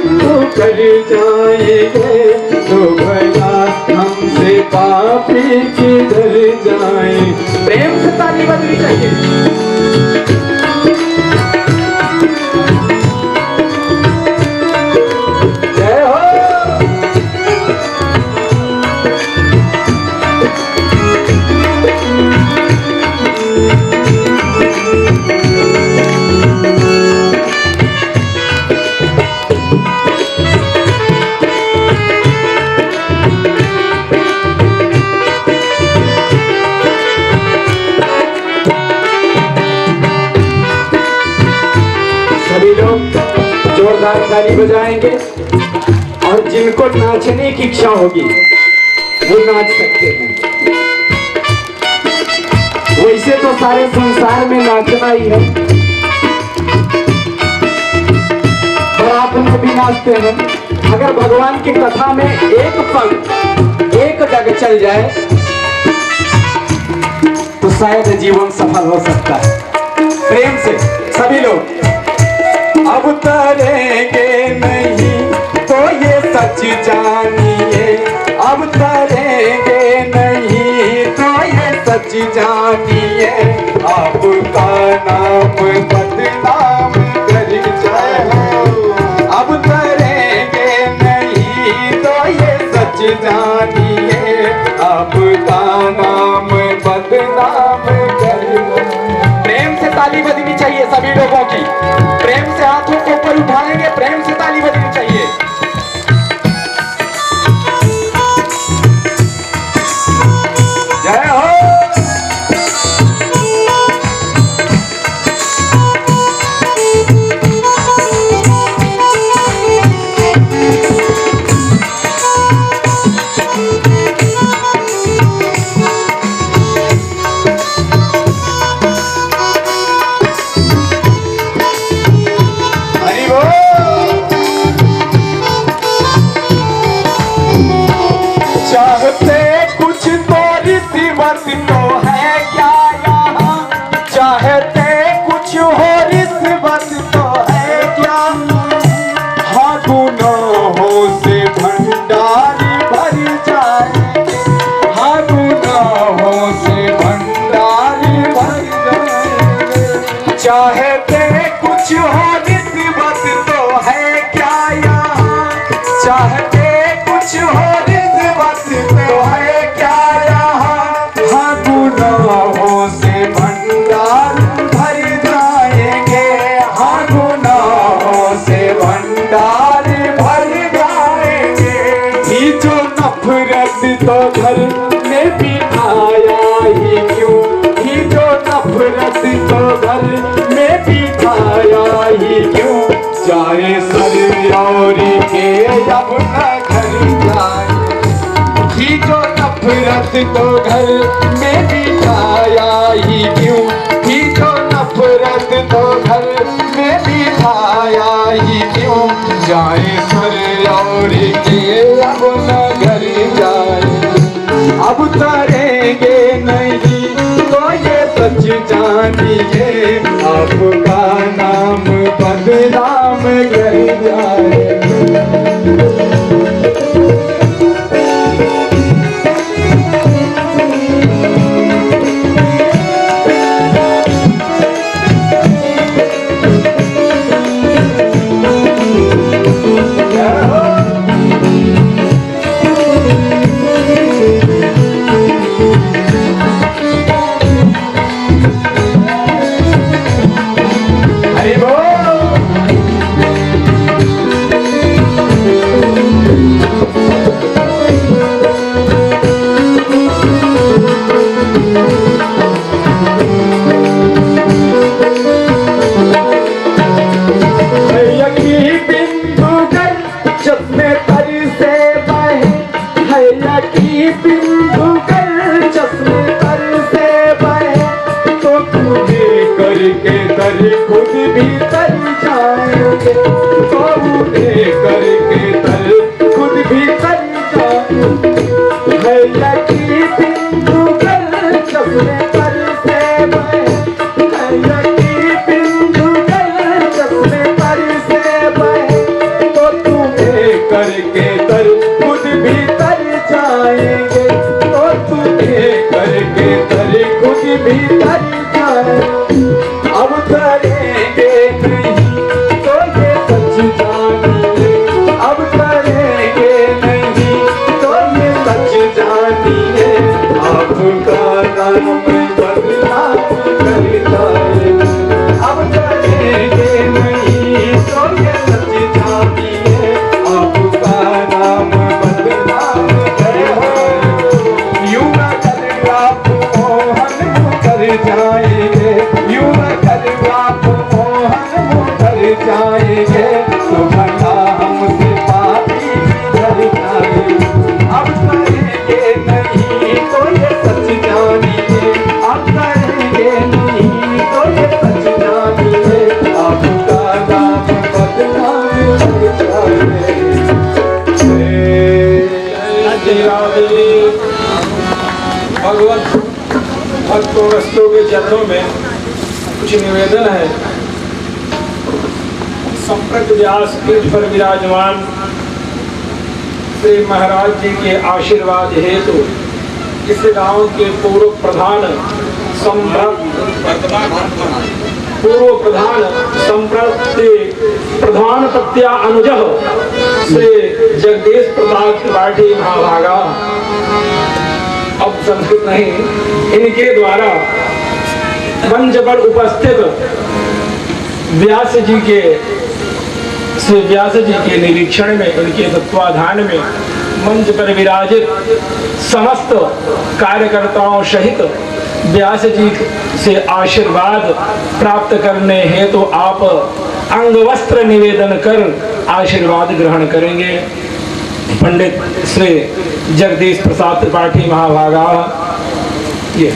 कर जाएंगे, तो भला हमसे पापी किधर जाए। प्रेम से ताली बजनी चाहिए। जय हो। सभी लोग जोरदार ताली बजाएंगे और जिनको नाचने की इच्छा होगी वो नाच सकते हैं। वैसे तो सारे संसार में नाचना ही है, और आप उनसे भी नाचते हैं। अगर भगवान की कथा में एक पल, एक डग चल जाए तो शायद जीवन सफल हो सकता है। प्रेम से सभी लोग। अब तरेंगे नहीं तो ये सच जानिए, अब तरेंगे नहीं तो ये सच जानिए। आपका नाम बदनाम कर जाए। अब तरेंगे नहीं तो ये सच जानिए। आपका नाम बदनाम कर जाए। प्रेम से ताली बजनी चाहिए सभी लोगों की। प्रेम से हाथों को ऊपर उठाएंगे, प्रेम से ताली बजनी चाहिए। जय हो। हरि बोल। चाहते कुछ तो रिश्वत तो है क्या यहाँ, चाहते कुछ हो रिश्वत तो है क्या। हाँ गुनाहों से भंडार भर जाएंगे, हाँ गुनाहों से भंडार भर जाएंगे। चाहते कुछ हो रिश्वत तो है क्या यहाँ, चाहते कुछ हो रिश्वत तो है क्या यहाँ। हाँ गुनाहों से भंडार भर जाएंगे, हाँ गुनाहों से भंडार भर जाएंगे। ही जो नफरत तो घर में बिठाया ही क्यों, ही जो नफरत जाए सरयौरी के अब न घर जाए, ही जो नफरत तो घर में बिठाया ही क्यों, ही जो नफरत तो घर में बिठाया ही क्यों, जाए सरयौरी के अब न घर जाए, अब तरेंगे नहीं तो ये सच जानिए, आपका नाम बदनाम कर जाए। खुद भी तर जाएंगे, तो उन्हें करके तर खुद भी तर जाएंगे, भैया की बिंदु कर चश्मे पर से बहे, भैया की बिंदु कर चश्मे पर से बहे, तो तुम्हें करके तर खुद भी तर जाएंगे, तो तुम्हें करके तर खुद भी तर जाएंगे, अब करेंगे नहीं तो ये सच जानिए, अब करेंगे नहीं तो ये सच जानिए, आपका नाम बदनाम कर जाए, अब करेंगे नहीं तो ये सच जानिए, आपका नाम बदनाम कर जाए, यूं न कर आप मोहन कर जाएंगे, यूं जाएंगे, तो भला हमसे पापी डर जाए, अब करेंगे नहीं तो ये सच जानिए, अब करेंगे नहीं तो ये सच जानिए, आपका नाम बदनाम कर जाए। भगवत भक्तों वस्तुओं के चरणों में कुछ निवेदन है। संप्रत व्यास पीठ पर विराजमान श्री महाराज जी के आशीर्वाद हेतु इस गांव के पूर्व प्रधान संप्रति प्रधान पत्या अनुजह श्री जगदीश प्रसाद त्रिपाठी महाभागा, अब संस्कृत नहीं, इनके द्वारा मंच पर उपस्थित व्यास जी के श्री व्यास जी के निरीक्षण में, उनके तत्वाधान में मंच पर विराजित समस्त कार्यकर्ताओं सहित व्यास जी से आशीर्वाद प्राप्त करने हेतु तो आप अंगवस्त्र निवेदन कर आशीर्वाद ग्रहण करेंगे। पंडित श्री जगदीश प्रसाद त्रिपाठी महाभागा, ये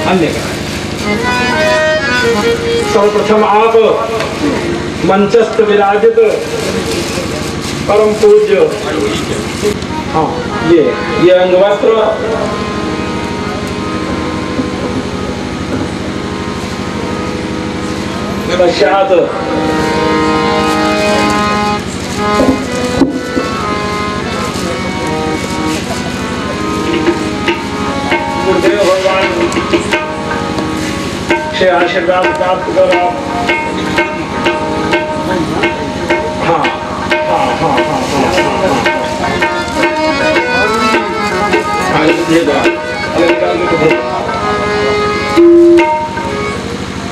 अन्य सर्वप्रथम आप मंचस्थ विराजित परम पूज्य, हाँ ये अंगवस्त्र पश्चात गुरुदेव भगवान से आशीर्वाद प्राप्त करो। हाँ हाँ हाँ हाँ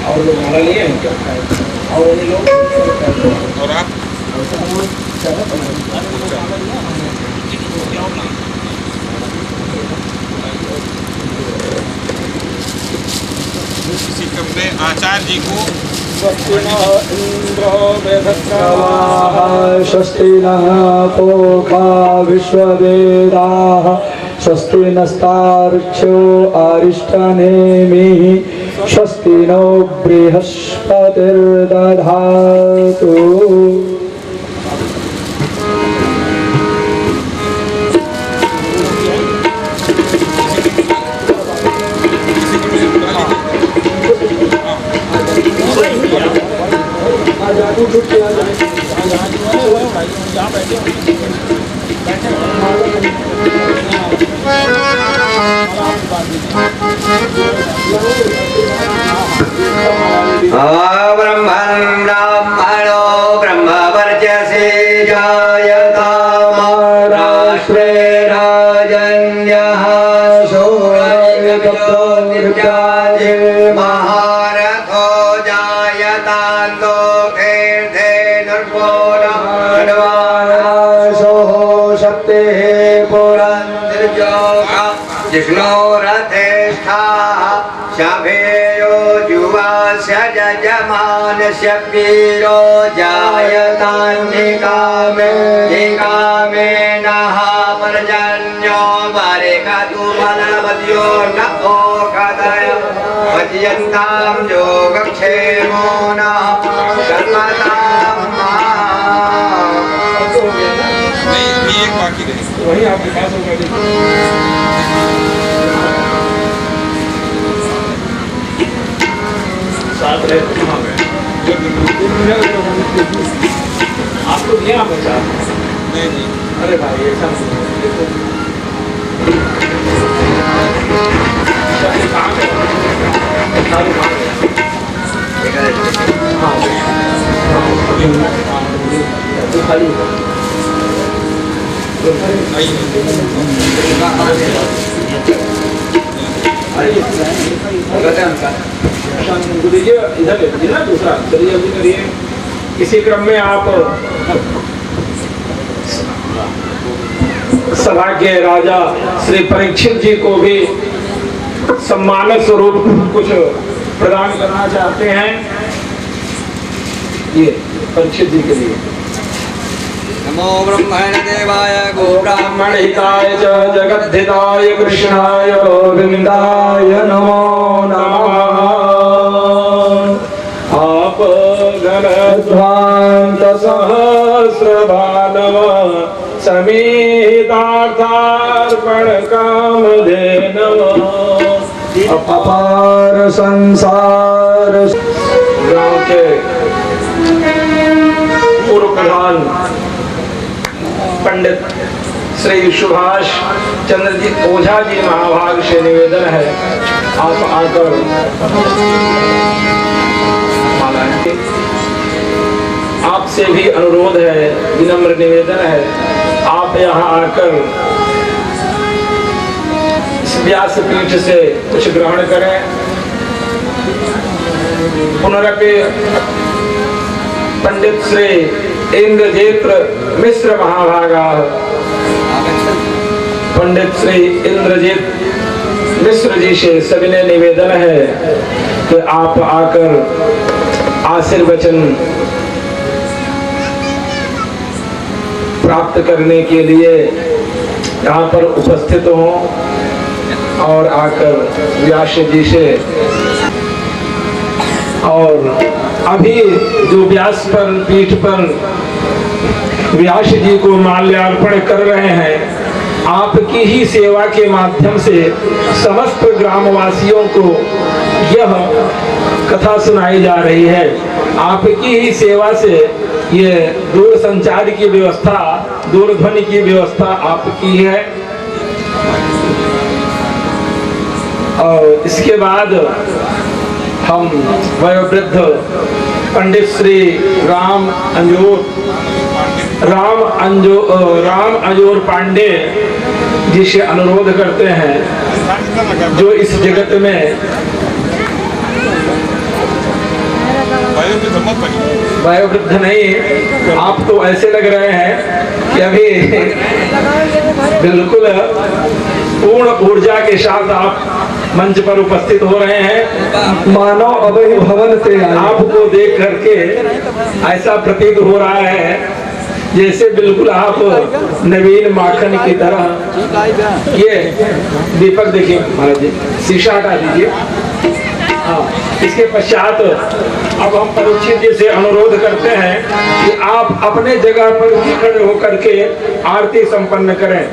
और लोग हमारा लिए हैं क्या? और लोग और आप इसी क्रम में आचार्य जी को स्वस्ति नः इन्द्रो वेदस्रवाः स्वस्ति नः पूषा विश्ववेदाः स्वस्ति नस्तार्क्ष्यो अरिष्टनेमिः स्वस्ति नो बृहस्पतिर्दधातु। ब्रह्मन् ब्राह्मणो ब्रह्मवर्चसे जायताम् राष्ट्रे राजन्यः शूरैर्गप्तोर्जाये महारथो जायतान्तो कीर्थे निर्भोणो शक्तिः पुरन्दृजोगा जिष्णोरथेष्ठाः शभेयो युवास्य जजमानस्य वीरो जायतान्निकामे निकामेनः पर्जन्यो वरेकतु बलवत्यो न ओकदय भजन्तां योगक्षेमो नः कर्मतां नहीं एक बाकी रहे वही आपके पास होगा साथ रहे आपको दिया बचा नहीं अरे भाई ऐसा इधर ना दूसरा चलिए अभी करिए। इसी क्रम में आप सभा के राजा श्री परीक्षित जी को भी सम्मान स्वरूप कुछ प्रदान करना चाहते हैं। ये परीक्षित जी के लिए नमो ब्रह्मण देवाय गो ब्राह्मण हिताय च जगद्धिताय कृष्णाय गोविन्दाय नमो नमः। आप गणध्वान्त सहस्रभानव समीहितार्थार्पण कामधेनव अपार संसार गांव के पूर्व प्रधान पंडित श्री सुभाष चंद्र जी ओझा जी महाभाग से निवेदन है आप आकर आपसे भी अनुरोध है, विनम्र निवेदन है, आप यहाँ आकर इस व्यासपीठ से कुछ ग्रहण करें। पुनरपि पंडित श्री इंद्रजीत मिश्र महाभागा पंडित श्री इंद्रजीत मिश्र जी से सविनय निवेदन है कि आप आकर आशीर्वचन प्राप्त करने के लिए यहाँ पर उपस्थित हों और आकर व्यास जी से और अभी जो व्यास पर पीठ पर व्यास जी को माल्यार्पण कर रहे हैं, आपकी ही सेवा के माध्यम से समस्त ग्रामवासियों को यह कथा सुनाई जा रही है। आपकी ही सेवा से ये दूर संचार की व्यवस्था, दूरध्वनि की व्यवस्था आपकी है। और इसके बाद हम वयोवृद्ध पंडित श्री राम अंजोर पांडे जी से अनुरोध करते हैं, जो इस जगत में वयोवृद्ध नहीं, आप तो ऐसे लग रहे हैं कि अभी बिल्कुल पूर्ण ऊर्जा के साथ आप मंच पर उपस्थित हो रहे हैं। मानो अभय भवन से आए। आपको देख करके ऐसा प्रतीत हो रहा है जैसे बिल्कुल आप नवीन माखन की तरह। ये दीपक देखिए महाराज जी, शीशा हटा दीजिए। हाँ, इसके पश्चात अब हम परीक्षित जी से अनुरोध करते हैं कि आप अपने जगह पर ही खड़े होकर के आरती संपन्न करें।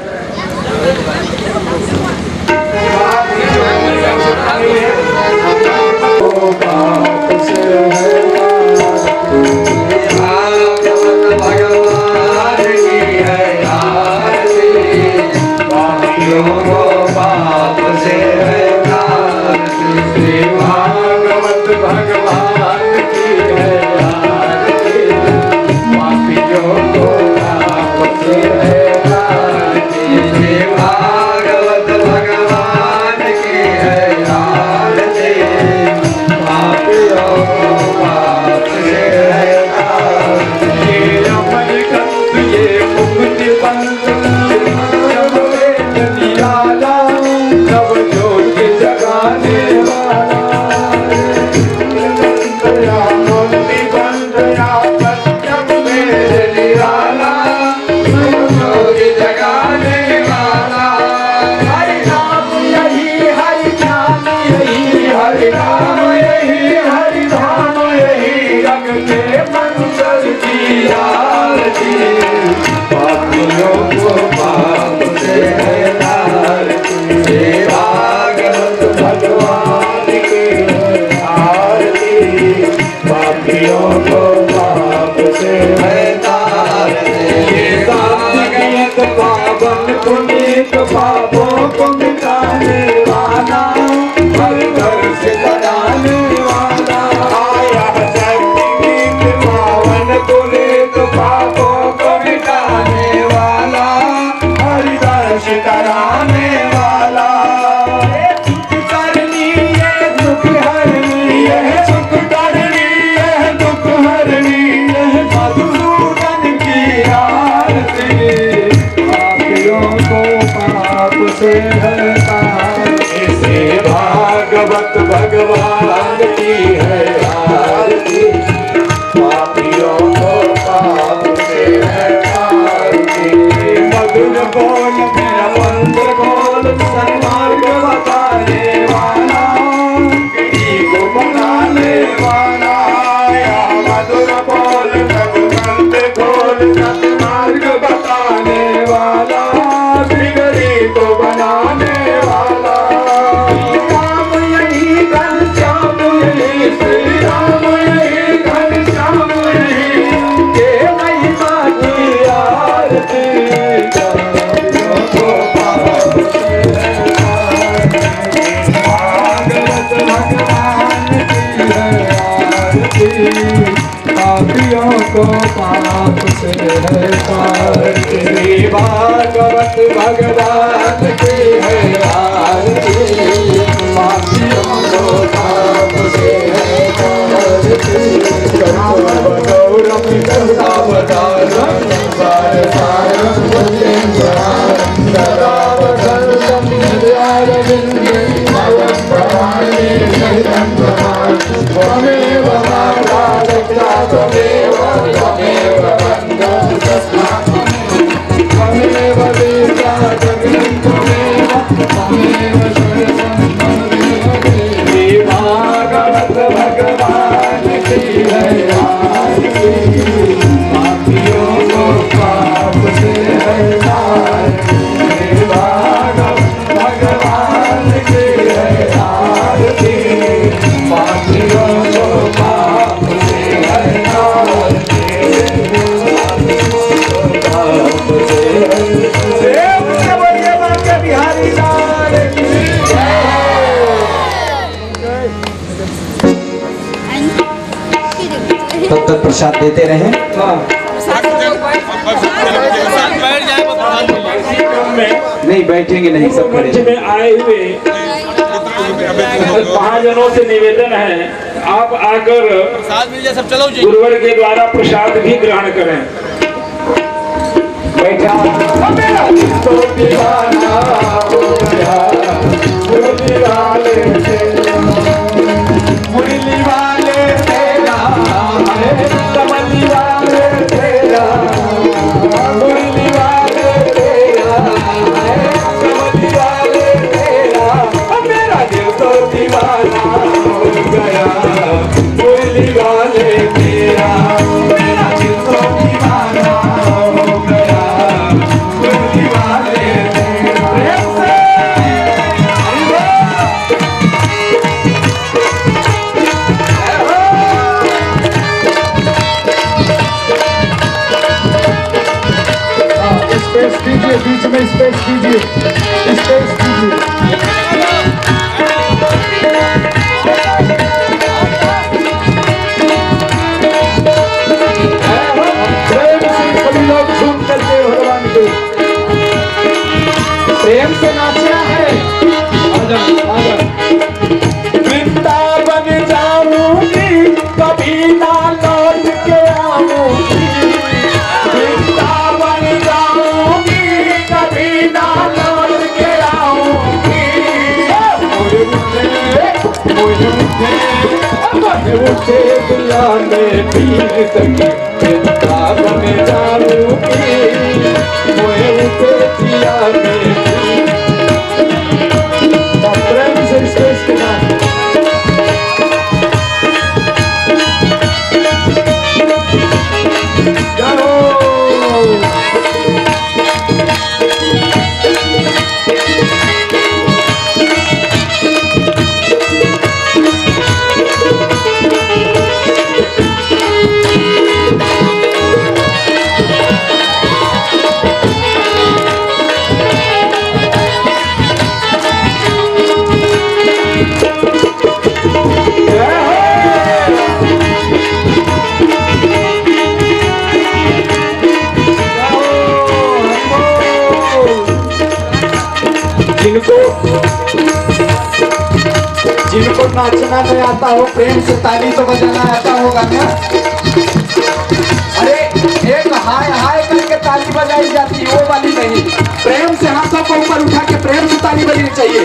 पापों को मिटाने वाला, हर घर से बनाने वाला, आया सर्वगीत पावन पुनीत पापों को मिटाने वाला, हरिदास कराने वाला। सुख करनी है दुख हरनी है, सुख करनी है दुख हरनी है, मधुसूदन की आरती से हरता। इसे भागवत भगवान की है आरती, पापियों को पाप से है आरती। मधुर बोल मेरा मंत्र बोल, सन्मार्ग बताने वाला, किसी को बनाने वाला, या मधुर बोल मंत्र बोल, सन्मार्ग बताने वाला, को बनाने वाला। राम यही घनश्याम यही, श्री राम यही घनश्याम यही, के महिमा की आरती। भागवत भगवान की है आरती, पापियों को पाप से है तारती। भागवत भगवान की है आरती, पापियों को पाप से है तारती। गौरम करुणावतारम सारसारम भुजगेन्द्रहारम, सदा वदन्तं हृदयारविन्दे भवं भवानी सहितं भवामि। त्वमेव माता रक्षा, त्वमेव त्वमेव बन्धुः तस्मात् त्वमेव वीर्या जगतं, त्वमेव त्वमेव शरणं मम। भागवत भगवान की है आरती, पापियों को पाप से है तारती। भागवत भगवान की है आरती, पापियों को पाप से है तारती। बिहारी लाल की तब तक प्रसाद देते रहे। नहीं बैठेंगे नहीं, सब खड़े। मंच में आए हुए महाजनों से निवेदन है, आप आकर सब चलो जी, गुरुवर के द्वारा प्रसाद भी ग्रहण करें। बैठा मेरा तो दीवाना हो गया। मुरली वाले तेरा, मुरली वाले तेरा है, कमली वाले तेरा, मुरली वाले तेरा है, कमली वाले तेरा, मेरा दिल तो दीवाना हो गया, मुरली वाले तेरा, मेरा दिल तो दीवाना हो गया, मुरली वाले तेरा। प्रेम से स्पेस दीजिए, बीच में स्पेस दीजिए, स्पेस दीजिए। प्रेम से सभी लोग झूम करके भगवान को प्रेम से नाचना है। आजा आजा। वृंदावन जाऊंगी कभी ना लौट के आऊंगी, वृंदावन जाऊंगी कभी ना लौट के आऊंगी, मुझे दुनिया में पीर सके, वृंदावन जाऊंगी मुझे दिया में प्रेम से स्पेस के नाम। जिनको नाचना नहीं आता हो, प्रेम से ताली तो बजाना आता होगा ना। अरे एक हाय हाय करके ताली बजाई जाती है, वो वाली नहीं, प्रेम से हाथों को ऊपर उठा के प्रेम से ताली बजनी चाहिए।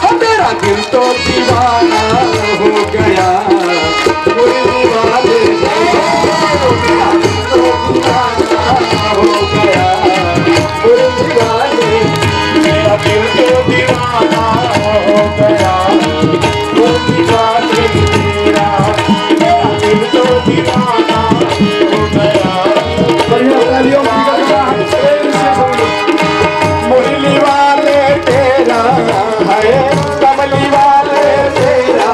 और मेरा दिल तो दीवाना हो गया, मुरली वाले मेरा दिल तो दीवाना हो गया, मुरली वाले मेरा दिल तो दीवाना हो गया, मुरली वाले तेरा, मेरा दिल तो दीवाना हो गया। बढ़िया तालियों की गंगा प्रेम से बोलो। मुरली वाले तेरा है, कमली वाले तेरा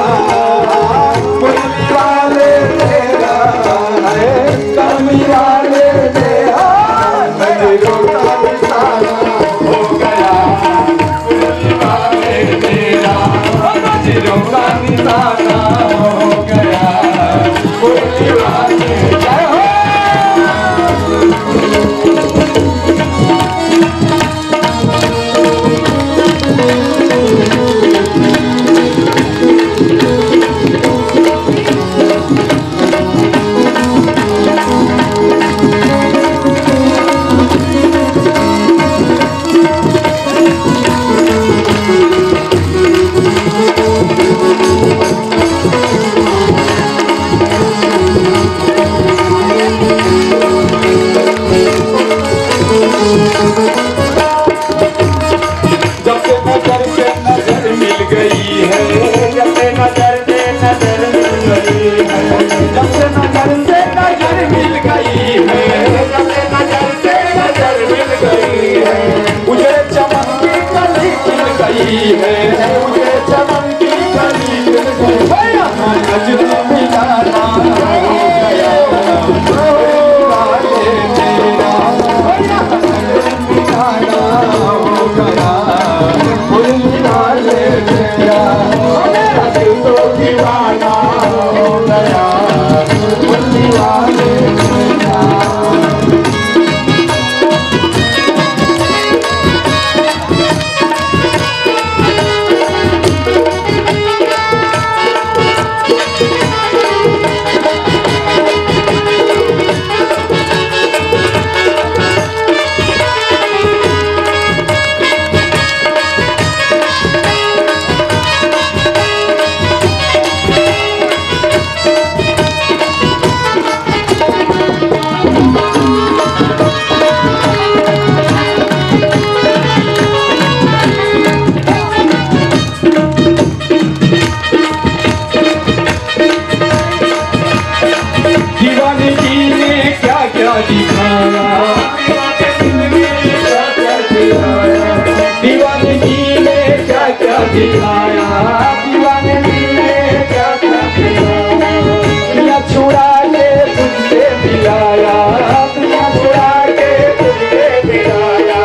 दीवानगी ने क्या क्या दिखाया, दीवानगी ने क्या क्या दिखाया, दीवानगी ने क्या क्या दिखाया। दुनिया छुड़ा के तुझसे मिलाया, दुनिया छुड़ा के तुझसे मिलाया,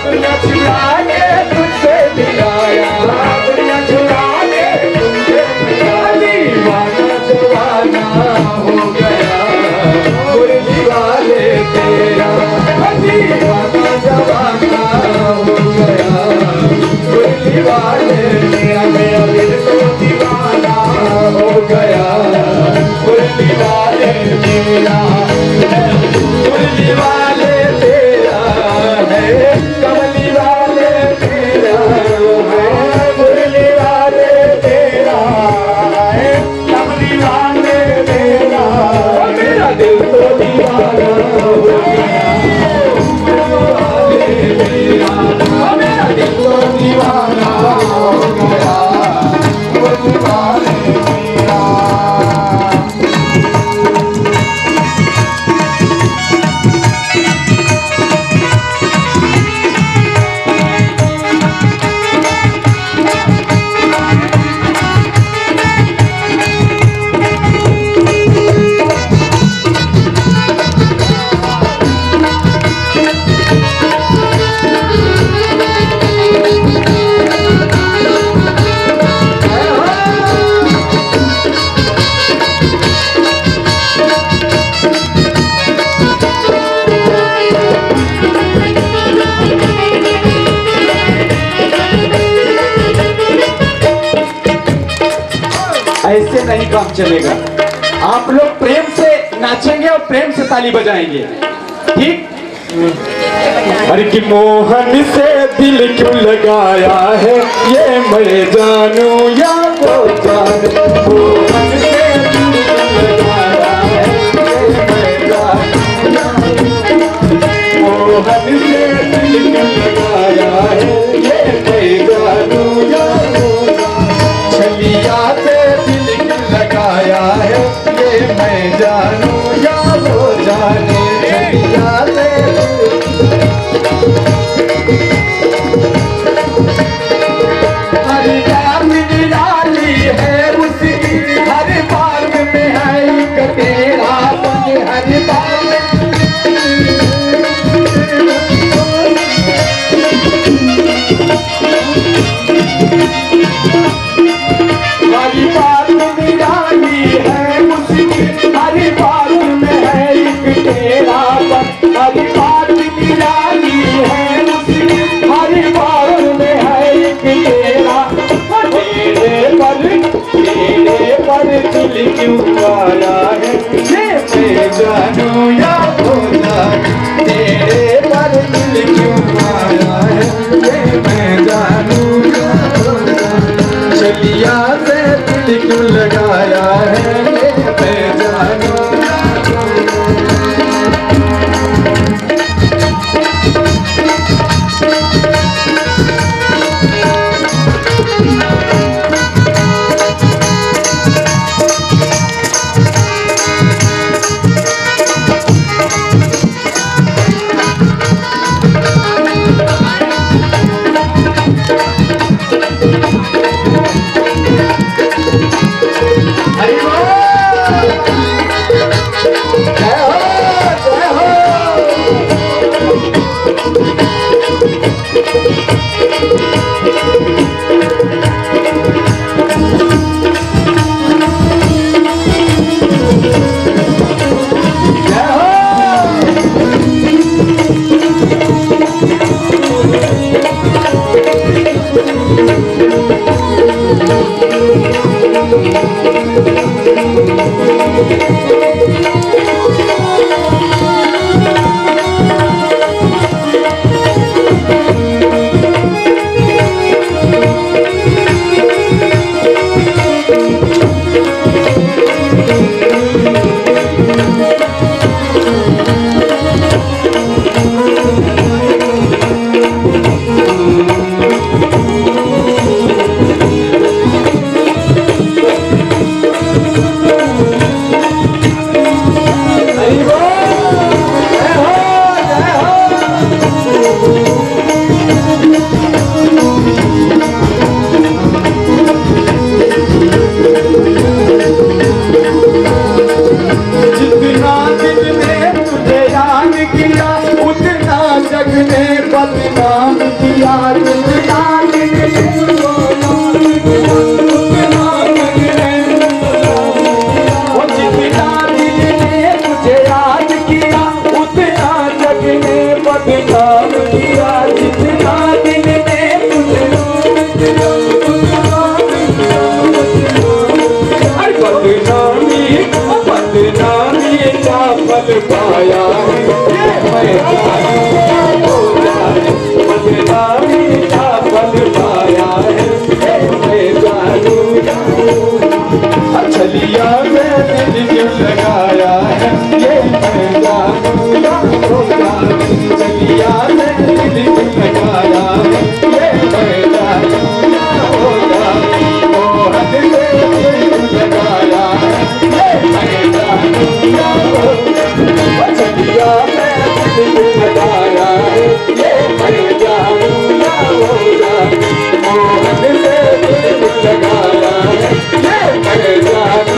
दुनिया छुड़ा के तुझसे मिलाया, दुनिया छुड़ा के तुझसे मिलाया। दीवाना दीवाना हो गया मुरली वाले तेरा, दीवाना दीवाना हो गया मुरली वाले तेरा। मेरा दिल तो दीवाना हो गया मुरली वाले तेरा, मुरली वाले तेरा है, कमली वाले तेरा है, मुरली वाले तेरा है, कमली वाले तेरा। मेरा दिल तो दीवाना हो गया मुरली वाले तेरा, मेरा दिल तो दीवाना हो गया मुरली वाले तेरा। ऐसे नहीं काम चलेगा। आप लोग प्रेम से नाचेंगे और प्रेम से ताली बजाएंगे, ठीक? अरे कि मोहन से दिल क्यों लगाया है, ये मैं जानू या वो जाने। मोहन से दिल क्यों लगाया है, ये मैं जानू या वो जाने। मोहन से दिल क्यों लगाया है, ये मैं जानू या वो जाने। छलिया से दिल क्यों लगाया है, ये मैं जानू या वो जाने। छलिया से हर बार में निराली है उसकी, हर बार में है एक तेरा संग, हर बार में हर बार में निराली है उसकी, हर बार में है एक तेरा संग, हर बार में निराली है उसकी, हर बार में है एक तेरा। तेरे पर दिल क्यों आया है, ये मैं जानू या वो जाने। तेरे पर दिल क्यों आया है, ये मैं जानू या वो जाने। छलिया से दिल क्यों लगाया है, ये मैं जानू या वो पल पाया है ये मैं जानू हो जाए बदनामी क्या पल पाया है ये मैं जानू छलिया में दिल क्यों लगाया है ये मैं जानू हो जाए छलिया में दिल क्यों लगाया है ये मैं जानू हो जाए मोहन से दिल लगाया है ये मैं जानू छलिया में दिल लगाया है ये मैं जानू हो जाए मोहन से दिल लगाया है ये मैं जानू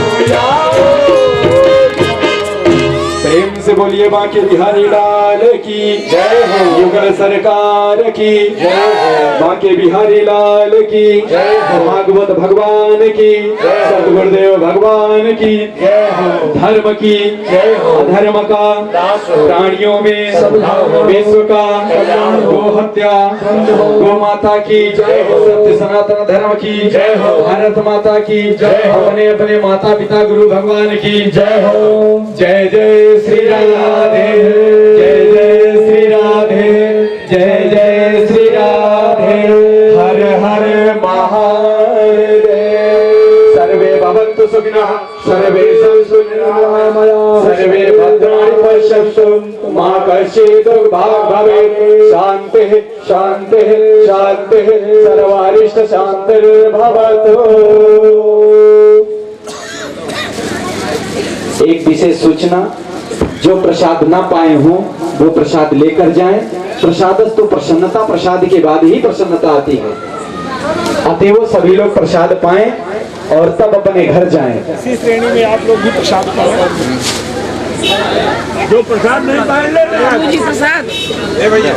प्रेम से बोलिए बांके बिहारी लाल की जय हो युगल सरकार की जय हो बांके बिहारी लाल की जय हो भागवत भगवान की सतगुरुदेव भगवान की जय हो धर्म की जय हो धर्म का प्राणियों में विश्व का गो हत्या गो माता की जय हो सत्य सनातन धर्म की जय हो भारत माता की जय हो अपने अपने माता पिता गुरु भगवान की जय हो जय जय श्री राधे जय जय श्री राधे जय जय श्री राधे हर हर महादेव सर्वे भवन्तु सुखिनः सर्वे सन्तु निरामया सर्वे भद्राणि पश्यन्तु मा कश्चित् दुर्भाग् भवेत् शान्तिः शान्तिः शान्तिः सर्वारिष्ट शान्तिर्भवतु। एक विशेष सूचना, जो प्रसाद ना पाए हों वो प्रसाद लेकर जाएं। प्रसादस्तु प्रसन्नता, प्रसाद के बाद ही प्रसन्नता आती है। अतः वो सभी लोग प्रसाद पाएं और तब अपने घर जाएं। इसी श्रेणी में आप लोग भी प्रसाद पाएं। जो प्रसाद नहीं पाए ले प्रसाद भैया